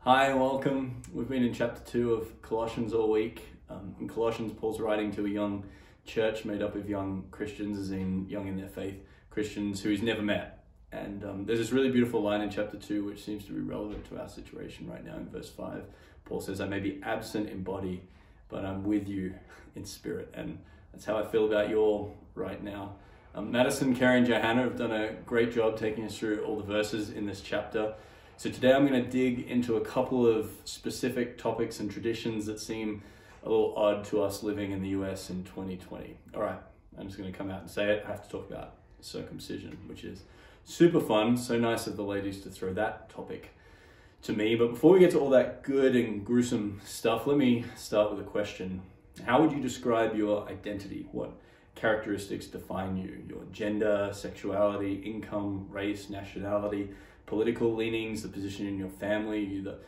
Hi and welcome. We've been in chapter 2 of Colossians all week. In Colossians, Paul's writing to a young church made up of young Christians, as in young in their faith, Christians who he's never met. And there's this really beautiful line in chapter 2 which seems to be relevant to our situation right now in verse 5. Paul says, I may be absent in body, but I'm with you in spirit. And that's how I feel about you all right now. Madison, Carrie and Johanna have done a great job taking us through all the verses in this chapter. So today I'm going to dig into a couple of specific topics and traditions that seem a little odd to us living in the US in 2020. All right, I'm just going to come out and say it. I have to talk about circumcision, which is super fun. So nice of the ladies to throw that topic to me. But before we get to all that good and gruesome stuff, let me start with a question. How would you describe your identity? What characteristics define you? Your gender, sexuality, income, race, nationality, political leanings, the position in your family, you the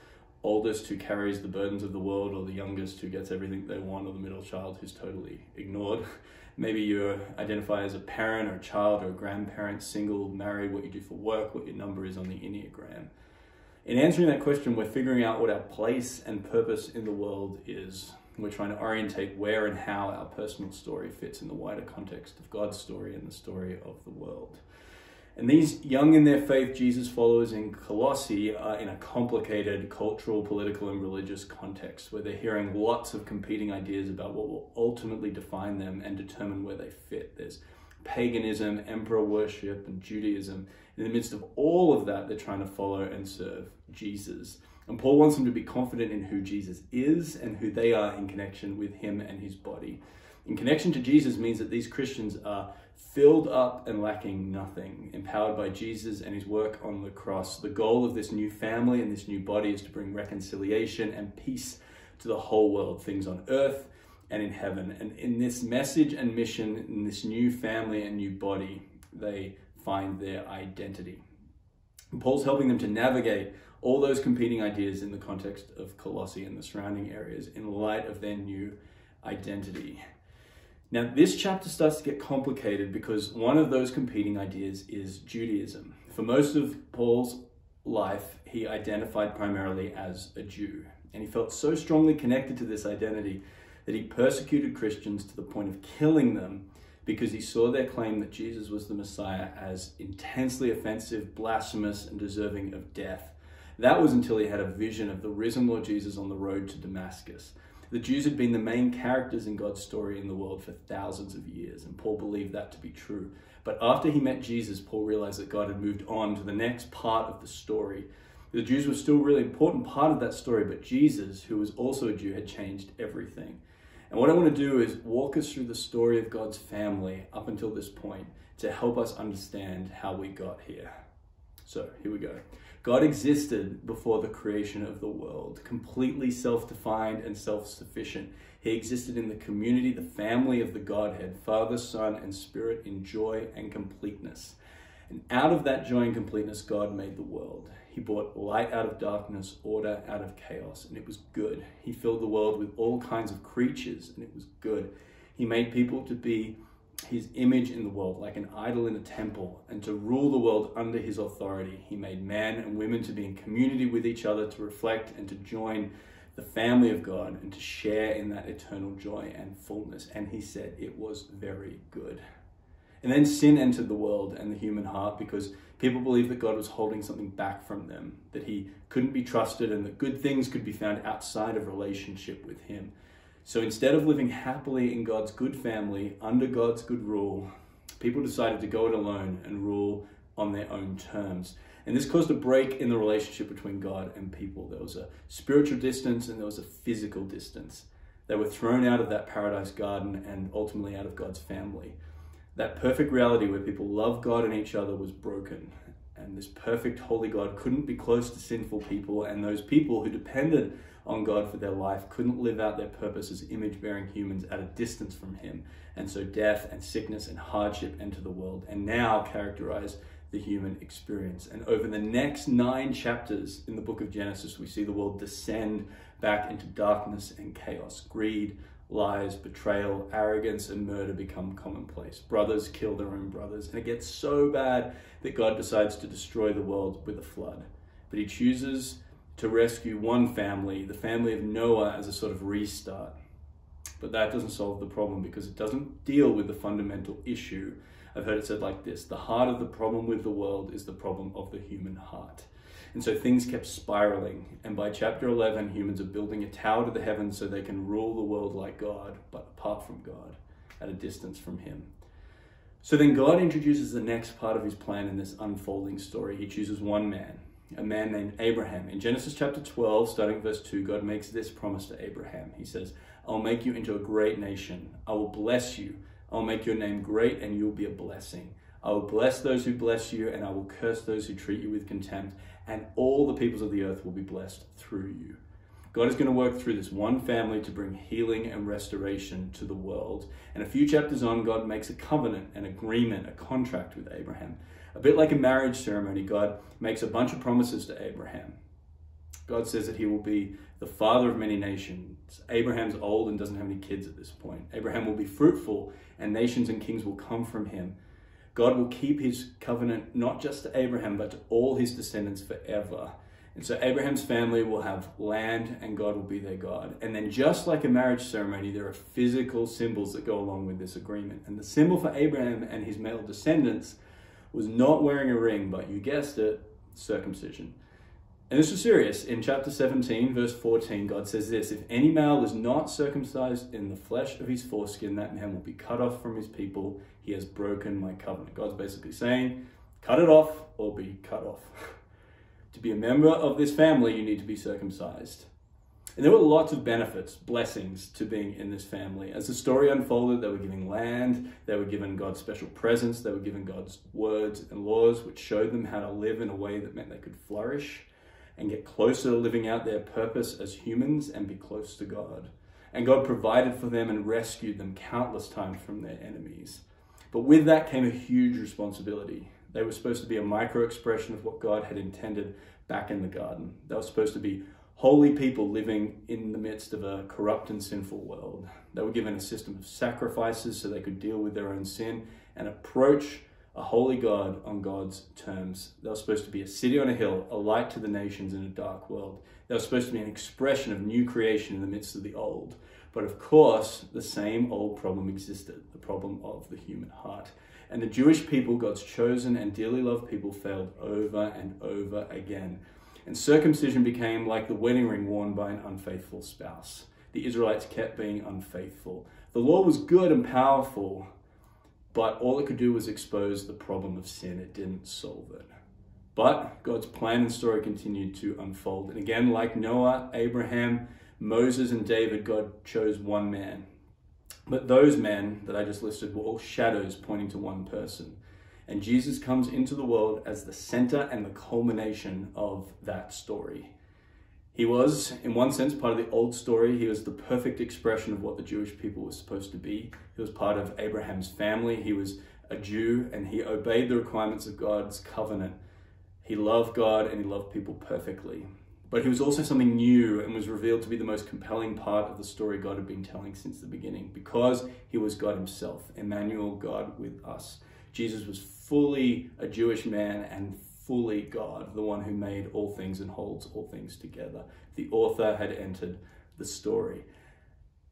oldest who carries the burdens of the world, or the youngest who gets everything they want, or the middle child who's totally ignored. Maybe you identify as a parent or a child or a grandparent, single, married, what you do for work, what your number is on the Enneagram. In answering that question, we're figuring out what our place and purpose in the world is. We're trying to orientate where and how our personal story fits in the wider context of God's story and the story of the world. And these young in their faith Jesus followers in Colossae are in a complicated cultural, political, and religious context where they're hearing lots of competing ideas about what will ultimately define them and determine where they fit. There's paganism, emperor worship, and Judaism. In the midst of all of that, they're trying to follow and serve Jesus. And Paul wants them to be confident in who Jesus is and who they are in connection with him and his body. In connection to Jesus means that these Christians are filled up and lacking nothing, empowered by Jesus and his work on the cross. The goal of this new family and this new body is to bring reconciliation and peace to the whole world, things on earth and in heaven. And in this message and mission, in this new family and new body, they find their identity. And Paul's helping them to navigate all those competing ideas in the context of Colossae and the surrounding areas in light of their new identity. Now, this chapter starts to get complicated because one of those competing ideas is Judaism. For most of Paul's life, he identified primarily as a Jew, and he felt so strongly connected to this identity that he persecuted Christians to the point of killing them because he saw their claim that Jesus was the Messiah as intensely offensive, blasphemous, and deserving of death. That was until he had a vision of the risen Lord Jesus on the road to Damascus. The Jews had been the main characters in God's story in the world for thousands of years, and Paul believed that to be true. But after he met Jesus, Paul realized that God had moved on to the next part of the story. The Jews were still a really important part of that story, but Jesus, who was also a Jew, had changed everything. And what I want to do is walk us through the story of God's family up until this point to help us understand how we got here. So here we go. God existed before the creation of the world, completely self-defined and self-sufficient. He existed in the community, the family of the Godhead, Father, Son, and Spirit in joy and completeness. And out of that joy and completeness, God made the world. He brought light out of darkness, order out of chaos, and it was good. He filled the world with all kinds of creatures, and it was good. He made people to be his image in the world, like an idol in a temple, and to rule the world under his authority. He made man and women to be in community with each other, to reflect and to join the family of God and to share in that eternal joy and fullness. And he said it was very good. And then sin entered the world and the human heart because people believed that God was holding something back from them, that he couldn't be trusted and that good things could be found outside of relationship with him. So instead of living happily in God's good family, under God's good rule, people decided to go it alone and rule on their own terms. And this caused a break in the relationship between God and people. There was a spiritual distance and there was a physical distance. They were thrown out of that paradise garden and ultimately out of God's family. That perfect reality where people love God and each other was broken. And this perfect, holy God couldn't be close to sinful people, and those people who depended on God for their life couldn't live out their purpose as image-bearing humans at a distance from him. And so death and sickness and hardship enter the world and now characterize the human experience. And over the next 9 chapters in the book of Genesis, we see the world descend back into darkness and chaos. Greed, lies, betrayal, arrogance, and murder become commonplace. Brothers kill their own brothers, and it gets so bad that God decides to destroy the world with a flood. But he chooses to rescue one family, the family of Noah, as a sort of restart. But that doesn't solve the problem because it doesn't deal with the fundamental issue. I've heard it said like this: the heart of the problem with the world is the problem of the human heart. And so things kept spiraling. And by chapter 11, humans are building a tower to the heavens so they can rule the world like God, but apart from God, at a distance from him. So then God introduces the next part of his plan in this unfolding story. He chooses one man, a man named Abraham. In Genesis chapter 12, starting verse 2, God makes this promise to Abraham. He says, "I'll make you into a great nation. I will bless you. I'll make your name great and you'll be a blessing. I will bless those who bless you, and I will curse those who treat you with contempt, and all the peoples of the earth will be blessed through you." God is going to work through this one family to bring healing and restoration to the world. And a few chapters on, God makes a covenant, an agreement, a contract with Abraham. A bit like a marriage ceremony, God makes a bunch of promises to Abraham. God says that he will be the father of many nations. Abraham's old and doesn't have any kids at this point. Abraham will be fruitful, and nations and kings will come from him. God will keep his covenant not just to Abraham, but to all his descendants forever. And so Abraham's family will have land, and God will be their God. And then just like a marriage ceremony, there are physical symbols that go along with this agreement. And the symbol for Abraham and his male descendants was not wearing a ring, but you guessed it, circumcision. And this is serious. In chapter 17, verse 14, God says this: "If any male is not circumcised in the flesh of his foreskin, that man will be cut off from his people. He has broken my covenant." God's basically saying, cut it off or be cut off. To be a member of this family, you need to be circumcised. And there were lots of benefits, blessings to being in this family. As the story unfolded, they were given land, they were given God's special presence, they were given God's words and laws, which showed them how to live in a way that meant they could flourish and get closer to living out their purpose as humans and be close to God. And God provided for them and rescued them countless times from their enemies. But with that came a huge responsibility. They were supposed to be a micro-expression of what God had intended back in the garden. They were supposed to be holy people living in the midst of a corrupt and sinful world. They were given a system of sacrifices so they could deal with their own sin and approach a holy God on God's terms. They were supposed to be a city on a hill, a light to the nations in a dark world. They were supposed to be an expression of new creation in the midst of the old. But of course, the same old problem existed, the problem of the human heart. And the Jewish people, God's chosen and dearly loved people, failed over and over again. And circumcision became like the wedding ring worn by an unfaithful spouse. The Israelites kept being unfaithful. The law was good and powerful, but all it could do was expose the problem of sin. It didn't solve it. But God's plan and story continued to unfold. And again, like Noah, Abraham, Moses, and David, God chose one man. But those men that I just listed were all shadows pointing to one person. And Jesus comes into the world as the center and the culmination of that story. He was, in one sense, part of the old story. He was the perfect expression of what the Jewish people were supposed to be. He was part of Abraham's family. He was a Jew, and he obeyed the requirements of God's covenant. He loved God and he loved people perfectly. But he was also something new and was revealed to be the most compelling part of the story God had been telling since the beginning, because he was God himself, Emmanuel, God with us. Jesus was fully a Jewish man and fully God, the one who made all things and holds all things together. The author had entered the story.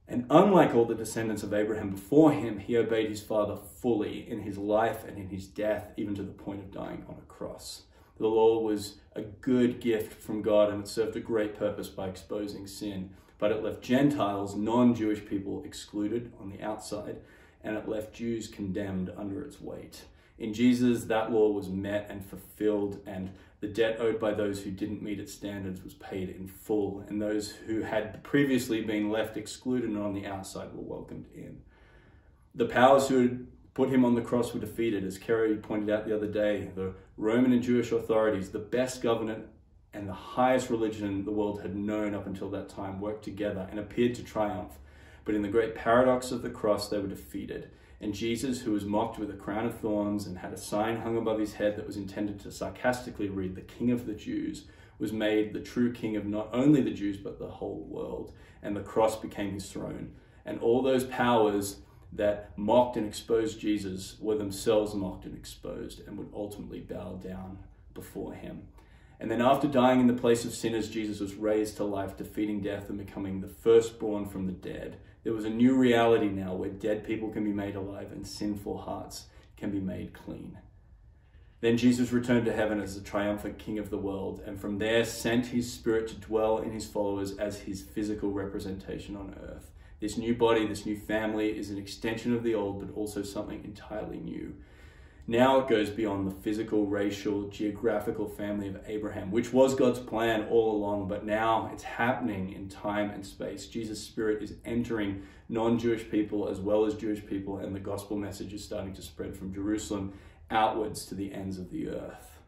And unlike all the descendants of Abraham before him, he obeyed his father fully in his life and in his death, even to the point of dying on a cross. The law was a good gift from God, and it served a great purpose by exposing sin. But it left Gentiles, non-Jewish people, excluded on the outside, and it left Jews condemned under its weight. In Jesus, that law was met and fulfilled, and the debt owed by those who didn't meet its standards was paid in full, and those who had previously been left excluded and on the outside were welcomed in. The powers who had put him on the cross were defeated. As Kerry pointed out the other day, the Roman and Jewish authorities, the best government and the highest religion the world had known up until that time, worked together and appeared to triumph. But in the great paradox of the cross, they were defeated. And Jesus, who was mocked with a crown of thorns and had a sign hung above his head that was intended to sarcastically read, "The King of the Jews," was made the true king of not only the Jews, but the whole world. And the cross became his throne. And all those powers that mocked and exposed Jesus were themselves mocked and exposed and would ultimately bow down before him. And then after dying in the place of sinners, Jesus was raised to life, defeating death and becoming the firstborn from the dead. There was a new reality now where dead people can be made alive and sinful hearts can be made clean. Then Jesus returned to heaven as the triumphant King of the world, and from there sent his Spirit to dwell in his followers as his physical representation on earth. This new body, this new family is an extension of the old, but also something entirely new. Now it goes beyond the physical, racial, geographical family of Abraham, which was God's plan all along, but now it's happening in time and space. Jesus' Spirit is entering non-Jewish people as well as Jewish people, and the gospel message is starting to spread from Jerusalem outwards to the ends of the earth.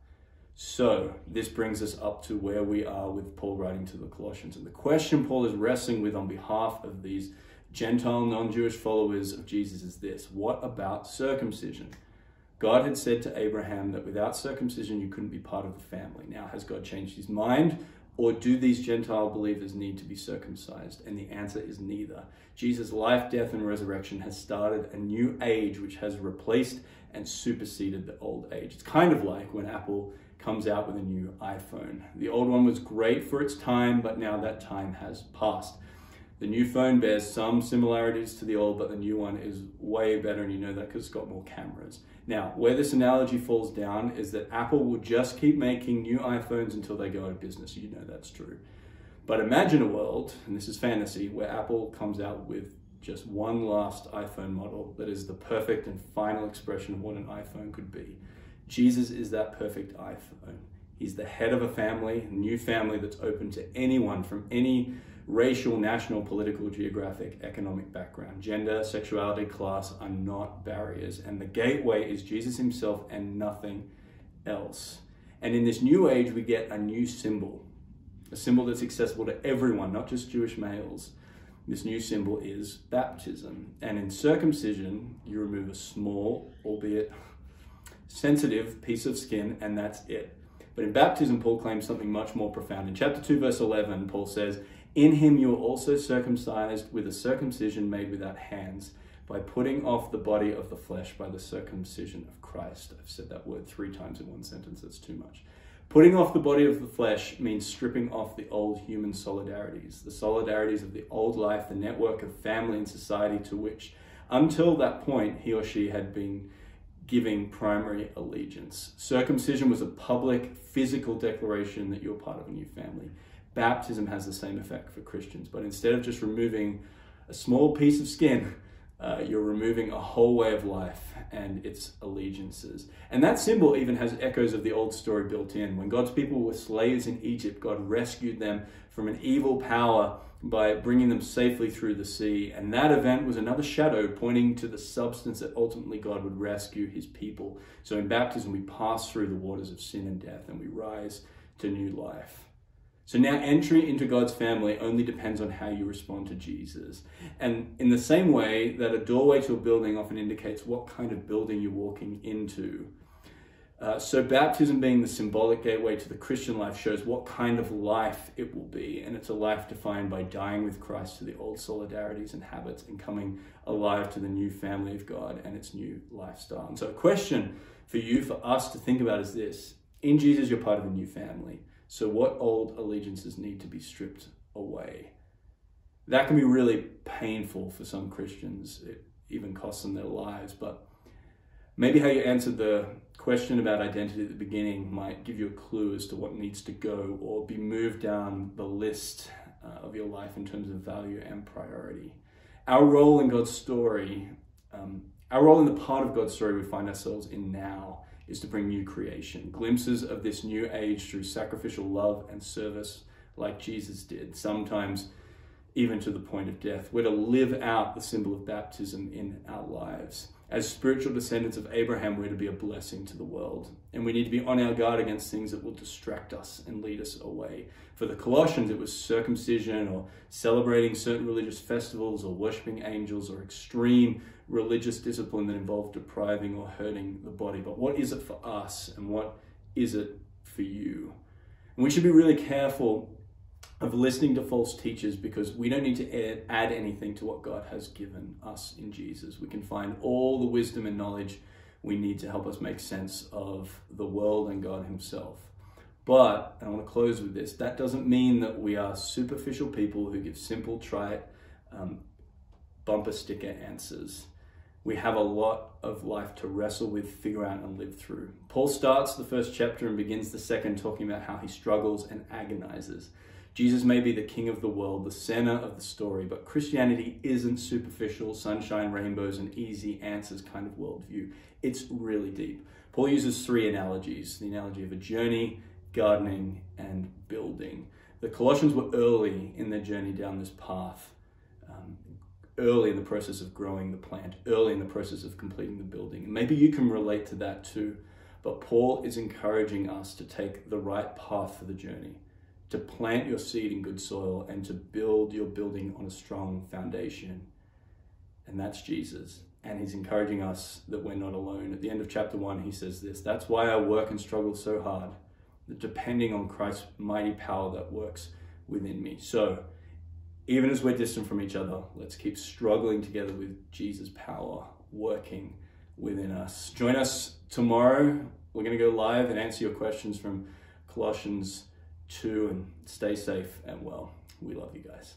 So this brings us up to where we are with Paul writing to the Colossians. And the question Paul is wrestling with on behalf of these Gentile, non-Jewish followers of Jesus is this: what about circumcision? God had said to Abraham that without circumcision, you couldn't be part of the family. Now, has God changed his mind? Or do these Gentile believers need to be circumcised? And the answer is neither. Jesus' life, death, and resurrection has started a new age which has replaced and superseded the old age. It's kind of like when Apple comes out with a new iPhone. The old one was great for its time, but now that time has passed. The new phone bears some similarities to the old, but the new one is way better, and you know that because it's got more cameras. Now, where this analogy falls down is that Apple will just keep making new iPhones until they go out of business. You know that's true. But imagine a world, and this is fantasy, where Apple comes out with just one last iPhone model that is the perfect and final expression of what an iPhone could be. Jesus is that perfect iPhone. He's the head of a family, a new family that's open to anyone from any racial, national, political, geographic, economic background. Gender, sexuality, class are not barriers. And the gateway is Jesus himself and nothing else. And in this new age, we get a new symbol, a symbol that's accessible to everyone, not just Jewish males. This new symbol is baptism. And in circumcision, you remove a small, albeit sensitive piece of skin, and that's it. But in baptism, Paul claims something much more profound. In chapter 2, verse 11, Paul says, "In him you are also circumcised with a circumcision made without hands, by putting off the body of the flesh by the circumcision of Christ." I've said that word 3 times in one sentence, that's too much. Putting off the body of the flesh means stripping off the old human solidarities, the solidarities of the old life, the network of family and society to which, until that point, he or she had been giving primary allegiance. Circumcision was a public, physical declaration that you're part of a new family. Baptism has the same effect for Christians, but instead of just removing a small piece of skin, you're removing a whole way of life and its allegiances. And that symbol even has echoes of the old story built in. When God's people were slaves in Egypt, God rescued them from an evil power by bringing them safely through the sea. And that event was another shadow pointing to the substance that ultimately God would rescue his people. So in baptism, we pass through the waters of sin and death and we rise to new life. So now entry into God's family only depends on how you respond to Jesus. And in the same way that a doorway to a building often indicates what kind of building you're walking into, so baptism being the symbolic gateway to the Christian life shows what kind of life it will be. And it's a life defined by dying with Christ to the old solidarities and habits and coming alive to the new family of God and its new lifestyle. And so a question for you, for us to think about is this: in Jesus, you're part of a new family. So what old allegiances need to be stripped away? That can be really painful for some Christians. It even costs them their lives. But maybe how you answered the question about identity at the beginning might give you a clue as to what needs to go or be moved down the list of your life in terms of value and priority. Our role in God's story, our role in the part of God's story we find ourselves in now, is to bring new creation, glimpses of this new age through sacrificial love and service like Jesus did, sometimes even to the point of death. We're to live out the symbol of baptism in our lives. As spiritual descendants of Abraham, we're to be a blessing to the world. And we need to be on our guard against things that will distract us and lead us away. For the Colossians, it was circumcision or celebrating certain religious festivals or worshiping angels or extreme religious discipline that involved depriving or hurting the body. But what is it for us and what is it for you? And we should be really careful of listening to false teachers, because we don't need to add anything to what God has given us in Jesus. We can find all the wisdom and knowledge we need to help us make sense of the world and God himself. But, and I want to close with this, that doesn't mean that we are superficial people who give simple, trite, bumper sticker answers. We have a lot of life to wrestle with, figure out, and live through. Paul starts the first chapter and begins the second talking about how he struggles and agonizes. Jesus may be the king of the world, the center of the story, but Christianity isn't superficial, sunshine, rainbows, and easy answers kind of worldview. It's really deep. Paul uses three analogies: the analogy of a journey, gardening, and building. The Colossians were early in their journey down this path, early in the process of growing the plant, early in the process of completing the building. And maybe you can relate to that too, but Paul is encouraging us to take the right path for the journey, to plant your seed in good soil and to build your building on a strong foundation. And that's Jesus. And he's encouraging us that we're not alone. At the end of chapter 1, he says this: "That's why I work and struggle so hard, depending on Christ's mighty power that works within me." So even as we're distant from each other, let's keep struggling together with Jesus' power working within us. Join us tomorrow. We're going to go live and answer your questions from Colossians 2, and stay safe and well. We love you guys.